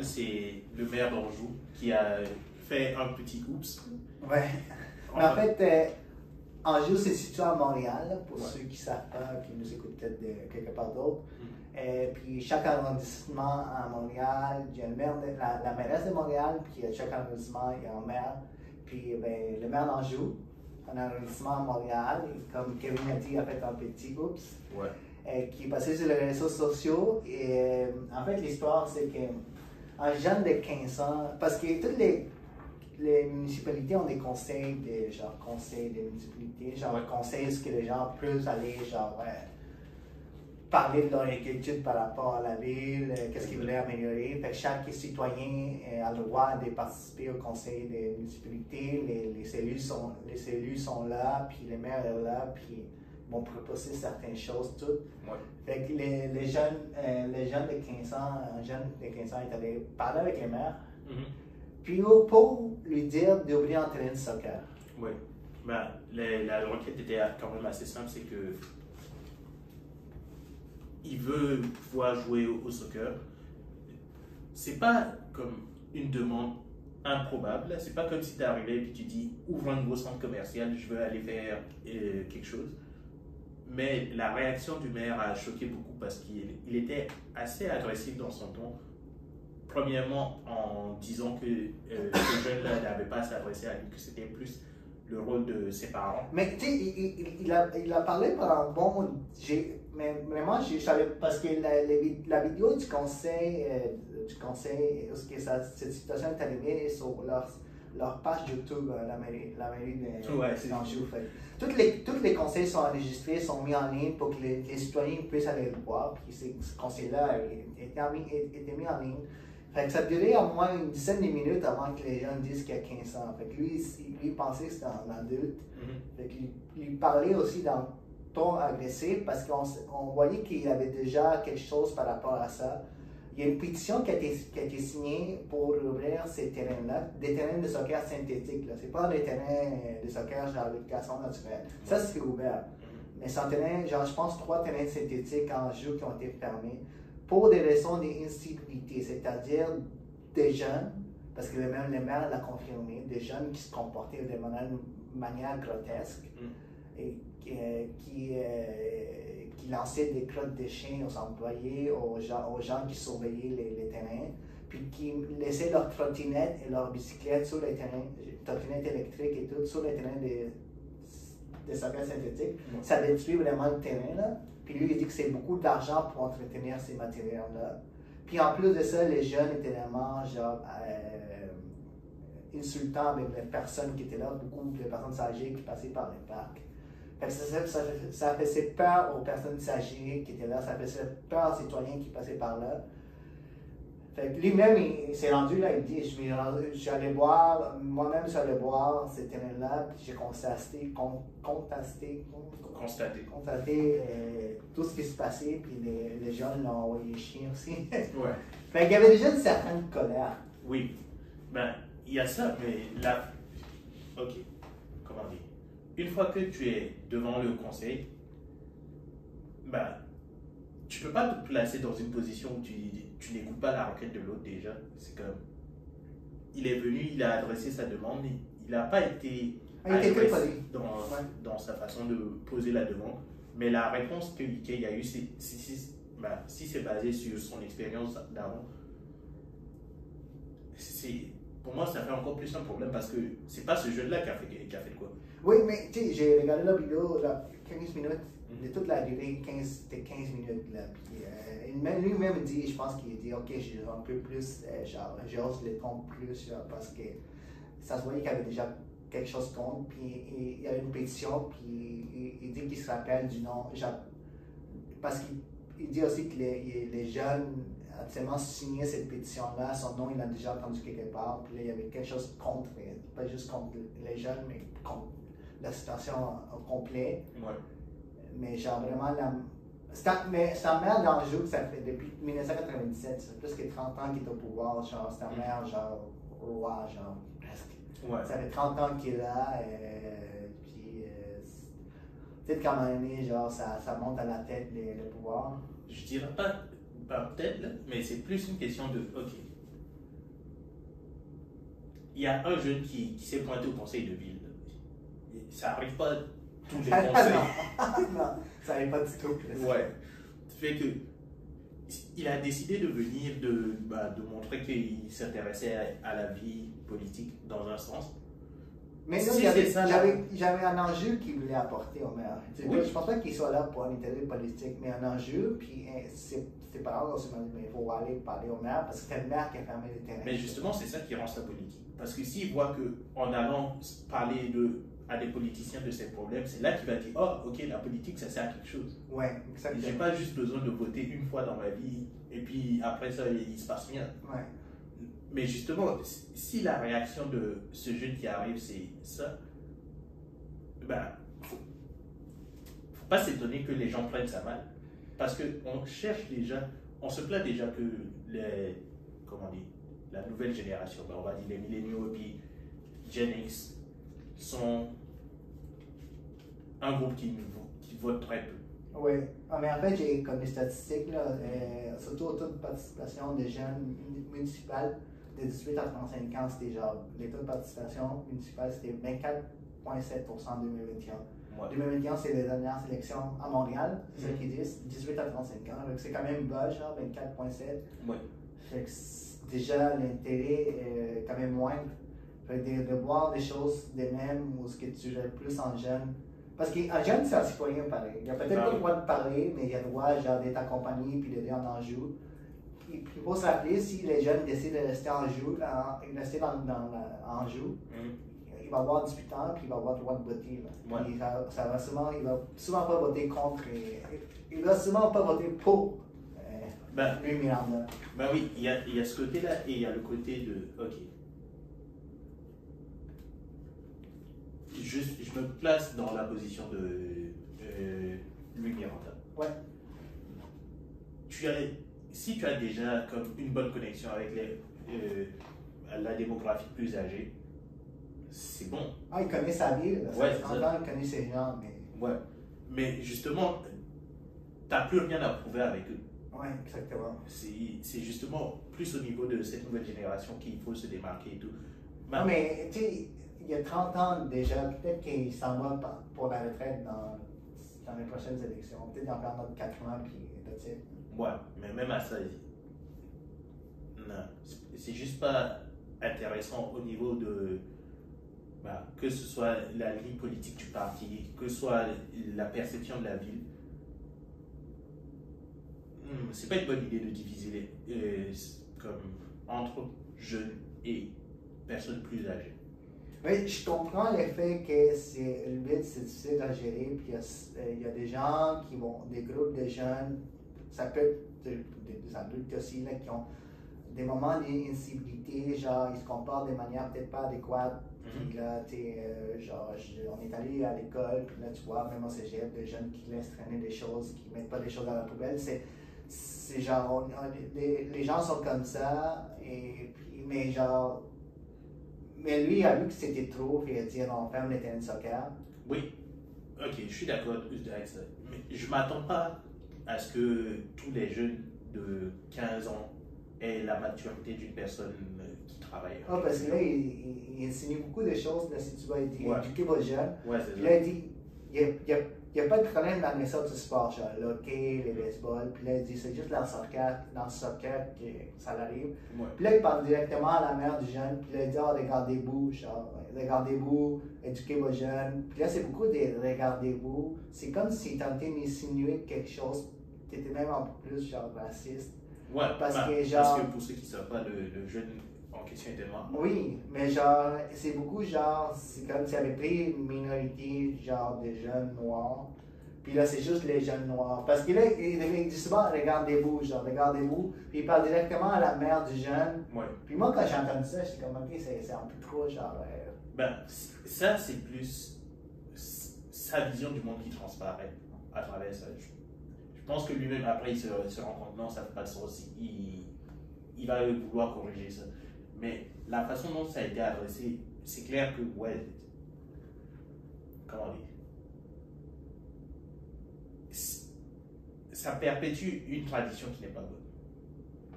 c'est le maire d'Anjou qui a fait un petit oups. Ouais. Mais en fait, Anjou, c'est situé à Montréal, pour ceux qui ne savent pas, qui nous écoutent peut-être de quelque part d'autre. Et puis chaque arrondissement à Montréal, il y a le maire la mairesse de Montréal, puis chaque arrondissement, il y a un maire. Puis ben, le maire d'Anjou, un arrondissement à Montréal, comme Kevin a dit, a fait un petit oups, qui est passé sur les réseaux sociaux. Et en fait, l'histoire, c'est qu'un jeune de 15 ans, parce que toutes les municipalités ont des conseils, conseils des municipalités, conseils où les gens peuvent aller, parler de leur inquiétude par rapport à la ville, qu'est-ce qu'ils voulaient améliorer. Fait que chaque citoyen a le droit de participer au conseil des municipalités. Les élus sont là, puis les maires sont là, puis vont proposer certaines choses, toutes. Fait que les jeunes de 15 ans, un jeune de 15 ans est allé parler avec les maires, puis pour lui dire d'ouvrir un terrain de soccer. Oui. Ben, la requête était quand même assez simple, c'est que il veut pouvoir jouer au soccer. C'est pas comme une demande improbable. C'est pas comme si tu es arrivé et tu dis ouvre un nouveau centre commercial, je veux aller faire quelque chose. Mais la réaction du maire a choqué beaucoup parce qu'il était assez agressif dans son ton. Premièrement, en disant que ce jeune-là n'avait pas à s'adresser à lui, que c'était plus le rôle de ses parents. Mais tu sais, il a parlé pendant un bon moment. Mais vraiment, je savais, parce que la vidéo du conseil, où cette situation est arrivée sur leur page YouTube, la mairie d'Anjou. Tous les conseils sont enregistrés, sont mis en ligne pour que les citoyens puissent aller le voir. Puis ce conseil-là était mis en ligne. Fait que ça durait au moins une dizaine de minutes avant que les gens disent qu'il y a 15 ans. Fait que lui pensait que c'était un adulte. Fait qu'il parlait aussi dans ton agressif parce qu'on voyait qu'il y avait déjà quelque chose par rapport à ça. Il y a une pétition qui a été signée pour ouvrir ces terrains-là, des terrains de soccer synthétiques. Ce n'est pas des terrains de soccer genre d'éducation naturelle. Ça, c'est ouvert. Mais c'est un terrain, je pense, 3 terrains synthétiques en jeu qui ont été fermés pour des raisons d'incivilité, c'est-à-dire des jeunes, parce que même le maire l'a confirmé, des jeunes qui se comportaient de manière grotesque et qui lançaient des crottes de chiens aux employés, aux gens qui surveillaient les terrains, puis qui laissaient leurs trottinettes et leurs bicyclettes sur les terrains, trottinettes électriques et tout, sur les terrains de soccer synthétique. Ça détruit vraiment le terrain, là. Puis lui, il dit que c'est beaucoup d'argent pour entretenir ces matériels-là. Puis en plus de ça, les jeunes étaient vraiment insultants avec les personnes qui étaient là, beaucoup de personnes âgées qui passaient par les parcs. Fait que ça faisait peur aux personnes âgées qui étaient là, ça faisait peur aux citoyens qui passaient par là. Fait que lui-même, il s'est rendu là, il dit, je suis allé boire, moi-même je suis allé boire ces terrains-là, puis j'ai constaté tout ce qui se passait, puis les jeunes l'ont envoyé chier aussi. Fait qu'il y avait déjà une certaine colère. Oui, ben, il y a ça, mais là, ok, comment dire, une fois que tu es devant le conseil, ben, tu peux pas te placer dans une position où tu n'écoutes pas la requête de l'autre déjà. C'est comme, il est venu, il a adressé sa demande, il n'a pas été dans sa façon de poser la demande, mais la réponse qu'il y a eu, si c'est basé sur son expérience d'avant, pour moi, ça fait encore plus un problème parce que c'est pas ce jeune-là qui a fait quoi. Oui, mais tu sais, j'ai regardé la vidéo, 15 minutes, de toute la durée, c'était 15 minutes là. Puis lui-même dit, je pense qu'il dit, ok, j'ai un peu plus, j'ose les tons plus, parce que ça se voyait qu'il y avait déjà quelque chose contre, puis il y a une pétition, puis il dit qu'il se rappelle du nom, parce qu'il dit aussi que les jeunes a tellement signé cette pétition-là, son nom il l'a déjà entendu quelque part, puis là il y avait quelque chose contre, pas juste contre les jeunes, mais contre la situation au complet. Mais genre vraiment, c'est un maire d'Anjou que ça fait depuis 1997, ça fait plus que 30 ans qu'il est au pouvoir, genre c'est un maire genre roi, genre presque. Ça fait 30 ans qu'il est là, puis peut-être qu'à un moment donné, genre ça monte à la tête le pouvoir. Je dirais pas peut-être, mais c'est plus une question de, ok, il y a un jeune qui s'est pointé au conseil de ville. Ça n'arrive pas tous les Ah, conseils. non, non, ça n'arrive pas du tout. Ouais. Fait que il a décidé de venir, de montrer qu'il s'intéressait à la vie politique dans un sens. Mais non, Si c'est ça, j'avais un enjeu qu'il voulait apporter au maire. Oui. Je pense pas qu'il soit là pour un intérêt politique, mais un enjeu, puis ses parents ont dit, mais il faut aller parler au maire parce que c'est le maire qui a fermé les terrains. Mais justement, c'est ça qui rend ça politique. Parce que s'il voit qu'en allant parler à des politiciens de ces problèmes, c'est là qu'il va dire, oh, ok, la politique, ça sert à quelque chose. Ouais, exactement. J'ai pas juste besoin de voter une fois dans ma vie et puis après ça, il se passe rien. Ouais. Mais justement, si la réaction de ce jeune qui arrive, c'est ça, ben, faut pas s'étonner que les gens prennent ça mal. Parce qu'on cherche déjà, on se plaint déjà que comment dire, la nouvelle génération, ben, on va dire les milléniaux et puis Gen X, sont un groupe qui vote très peu. Oui, mais en fait, j'ai comme des statistiques, là, surtout au taux de participation des jeunes municipales de 18 à 35 ans, c'était genre, les taux de participation municipale, c'était 24,7% en 2021. Ouais. 2021, c'est les dernières élections à Montréal, c'est ça qu'ils disent, 18 à 35 ans, donc c'est quand même bas, genre 24,7. Ouais. Fait que déjà, l'intérêt est quand même moindre. Fait que de voir des choses des mêmes ou ce que tu gères plus en jeune. Parce qu'un jeune, c'est un citoyen pareil. Il a peut-être pas le droit de parler, mais il a le droit genre, d'être accompagné puis d'aider en enjeu. Il faut se rappeler, si les jeunes décident de rester en jeu, en jeu, il va avoir 18 ans puis il va avoir le droit de voter. Ouais. Il va souvent pas voter contre il va souvent pas voter pour lui Miranda. Ben oui, il y a ce côté-là et il y a le côté de ok. Je me place dans la position de Louis Miranda. Ouais. Si tu as déjà comme une bonne connexion avec la démographie plus âgée, c'est bon. Ah, il connaît sa ville, Ouais, il connaît ses gens, mais... Ouais. Mais justement, tu n'as plus rien à prouver avec eux. Oui, exactement. C'est justement plus au niveau de cette nouvelle génération qu'il faut se démarquer et tout. Non, mais tu sais, il y a 30 ans déjà, peut-être qu'il s'en va pour la retraite dans les prochaines élections. Peut-être en faire notre 4 ans, puis that's it. Ouais, mais même à ça, non, c'est juste pas intéressant au niveau de. Que ce soit la ligne politique du parti, que ce soit la perception de la ville. C'est pas une bonne idée de diviser comme entre jeunes et personnes plus âgées. Oui, je comprends le fait que le vide, c'est difficile à gérer, puis il y a des gens qui vont, des groupes de jeunes, ça peut être des adultes aussi, là, qui ont des moments d'incivilité, genre ils se comportent de manière peut-être pas adéquate. Puis là, on est allé à l'école, puis là, tu vois, même au cégep, des jeunes qui laissent traîner des choses, qui mettent pas des choses dans la poubelle. C'est genre, les gens sont comme ça, mais lui, il a vu que c'était trop, puis il a dit, on ferme les terrains de soccer. Oui, ok, je suis d'accord avec ça. Mais je m'attends pas à ce que tous les jeunes de 15 ans aient la maturité d'une personne qui travaille. Ah, parce que là, il insinue beaucoup de choses, là, si tu vas éduquer vos jeunes. Ouais, c'est puis ça. là, il dit, il n'y a pas de problème dans les sortes de sport, genre le hockey, les baseball. Puis là, il dit, c'est juste dans le soccer que ça arrive. Ouais. Puis là, il parle directement à la mère du jeune. Puis là, il dit, regardez-vous, regardez-vous, éduquez vos jeunes. Puis là, c'est beaucoup de regardez-vous. C'est comme s'il tentait d'insinuer quelque chose qui était même un peu plus, genre, raciste. Ouais, parce que pour ceux qui ne savent pas, le jeune en question était noir. Oui, mais genre, c'est beaucoup genre, c'est comme s'il avait pris une minorité, genre, de jeunes noirs. Puis là, c'est juste les jeunes noirs. Parce que là, il dit souvent, regardez-vous, genre, regardez-vous. Puis il parle directement à la mère du jeune. Ouais. Puis moi, quand j'ai entendu ça, j'étais comme, ok, c'est un peu trop, genre. Ça, c'est plus sa vision du monde qui transparaît à travers ça. Je pense que lui-même, après, il se rend compte, non, ça ne fait pas de sens. Il va vouloir corriger ça. Mais la façon dont ça a été adressé, c'est clair que, ouais, comment dire, ça perpétue une tradition qui n'est pas bonne.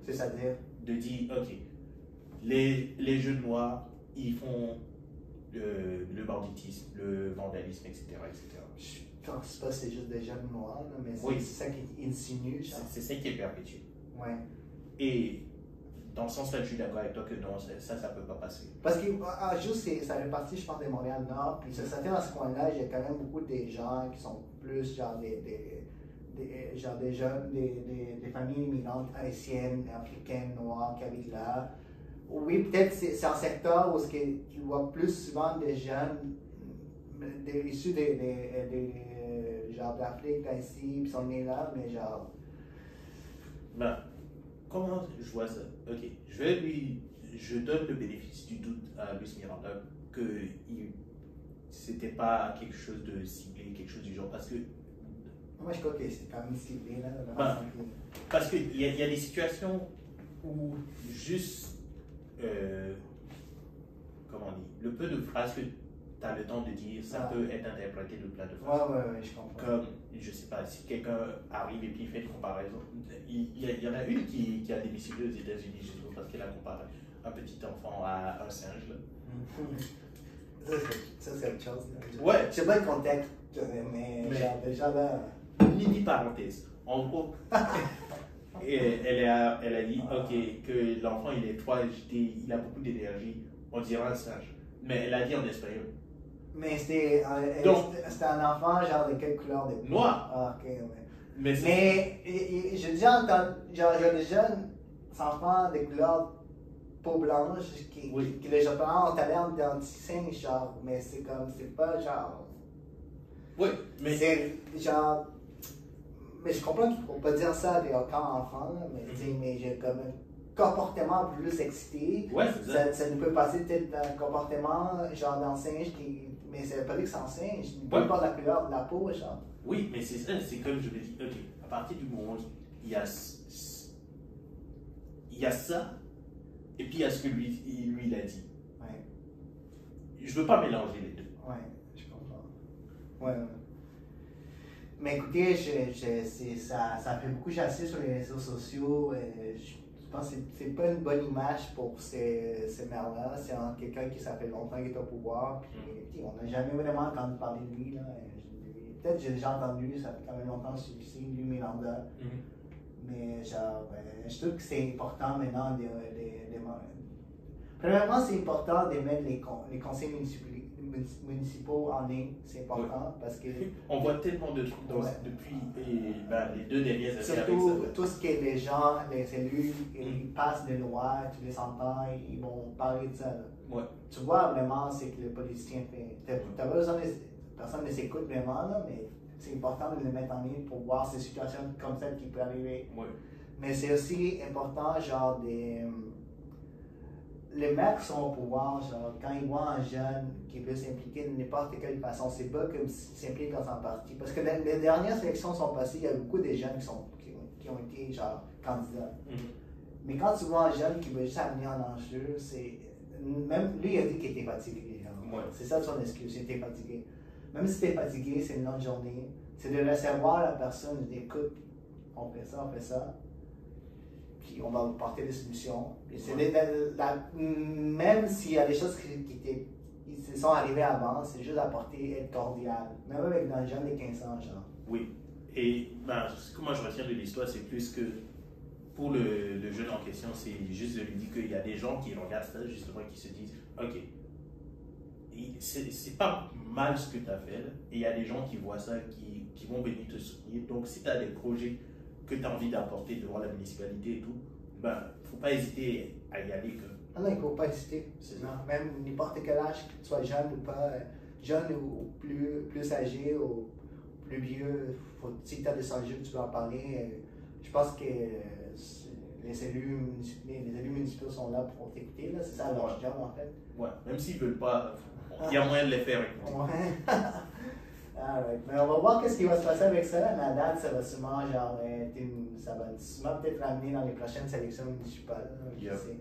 C'est-à-dire? De dire, ok, les jeunes noirs ils font le banditisme, le vandalisme, etc. etc. Je pense pas que c'est juste des jeunes noirs, là, mais Oui. c'est ça qui insinue. C'est ça qui est perpétué. Ouais. Et dans ce sens-là, je suis d'accord avec toi que non, ça peut pas passer. Parce que juste, ça fait partie, je pense, de Montréal-Nord, puis ça fait dans ce coin-là, il y a quand même beaucoup de gens qui sont plus genre genre des jeunes, des familles immigrantes haïtiennes, africaines, noires qui habitent là. Oui, peut-être c'est un secteur où tu vois plus souvent des jeunes issus genre d'Afrique, d'Haïti, puis sont nés là, mais genre. Ben, comment je vois ça? Ok, je donne le bénéfice du doute à Luis Miranda que c'était pas quelque chose de ciblé, quelque chose du genre, parce que. Moi, je crois que c'est quand même ciblé là. Ben, parce qu'il y a des situations où juste, comment on dit, le peu de phrases que tu as le temps de dire, ça peut être interprété de plein de façons. Ouais, je comprends. Comme, je sais pas, si quelqu'un arrive et puis il fait une comparaison, il y en a une qui a démissionné aux États-Unis justement parce qu'elle a comparé un petit enfant à un singe. Là. Ça, c'est autre chose. Là. Ouais. Je sais pas le contexte, mais genre, déjà là. Mini parenthèse. En gros, elle a dit ok, que l'enfant il est trop agité, il a beaucoup d'énergie, on dirait un singe. Mais elle a dit en espagnol. Mais c'était un enfant genre de quelle couleur de peau? Noir. Ah, ok, ouais. Mais j'ai déjà entendu, genre, il y a des jeunes enfants de couleur peau blanche qui les Japonais ont l'air d'anti-singe, genre, mais c'est comme, c'est pas genre. Oui, mais. C'est genre. Mais je comprends qu'il ne faut pas dire ça à aucun enfant, mais j'ai comme un comportement plus excité. Ouais, ça nous peut passer peut-être d'un comportement genre d'un singe mais ça veut pas dire que c'est un singe, peu importe la couleur de la peau, genre. Oui, mais c'est ça, c'est comme je le dis, ok, à partir du moment où il y a ça, et puis il y a ce que lui il a dit. Ouais. Je veux pas mélanger les deux. Ouais, je comprends. Ouais. Mais écoutez, ça fait beaucoup chasser sur les réseaux sociaux. Je pense que c'est pas une bonne image pour ces mères-là. C'est quelqu'un qui ça fait longtemps qu'il est au pouvoir. Puis on n'a jamais vraiment entendu parler de lui. Peut-être que j'ai déjà entendu, ça fait quand même longtemps celui-ci, lui Miranda. Mais genre, je trouve que c'est important maintenant premièrement, c'est important de mettre les conseils municipaux en ligne, c'est important parce que. On voit tellement de trucs depuis les 2 dernières années. Surtout tout ce qui est les gens, les élus, ils passent des lois, tu les entends, ils vont parler de ça. Ouais. Tu vois vraiment ce que le politicien fait. T'as pas besoin personne ne s'écoute vraiment, là, mais c'est important de les mettre en ligne pour voir ces situations comme celles qui peuvent arriver. Ouais. Mais c'est aussi important, genre, les maires qui sont au pouvoir, genre, quand ils voient un jeune qui veut s'impliquer de n'importe quelle façon, c'est pas comme s'il s'implique dans un parti. Parce que les dernières élections sont passées, il y a beaucoup de jeunes qui ont été, genre, candidats. Mais quand tu vois un jeune qui veut juste amener un enjeu, c'est. Même lui, il a dit qu'il était fatigué. Ouais. C'est ça son excuse, il était fatigué. Même si tu es fatigué, c'est une longue journée. C'est de laisser voir la personne, écoute, on fait ça. Puis on va vous porter des solutions. Puis même s'il y a des choses qui se sont arrivées avant, c'est juste apporter, être cordial. Même avec un jeune de 15 ans, genre. Oui. Et ce que moi je retiens de l'histoire, c'est plus que pour le jeune en question, c'est juste de lui dire qu'il y a des gens qui regardent ça, justement, qui se disent ok, c'est pas mal ce que tu as fait, là. Et il y a des gens qui voient ça, qui vont venir te soutenir. Donc si tu as des projets que tu as envie d'apporter devant la municipalité et tout, faut pas hésiter à y aller. Ah non, il ne faut pas hésiter. Même n'importe quel âge, que tu sois jeune ou pas, jeune ou plus âgé ou plus vieux, si tu as des enjeux que tu veux en parler, je pense que les élus municipaux sont là pour t'écouter. C'est ça leur job en fait. Ouais, même s'ils ne veulent pas, il y a moyen de les faire écouter. Ouais. Alright. Mais on va voir ce qui va se passer avec ça. La date, ça va sûrement, ça va sûrement peut-être ramener dans les prochaines élections municipales. Je sais.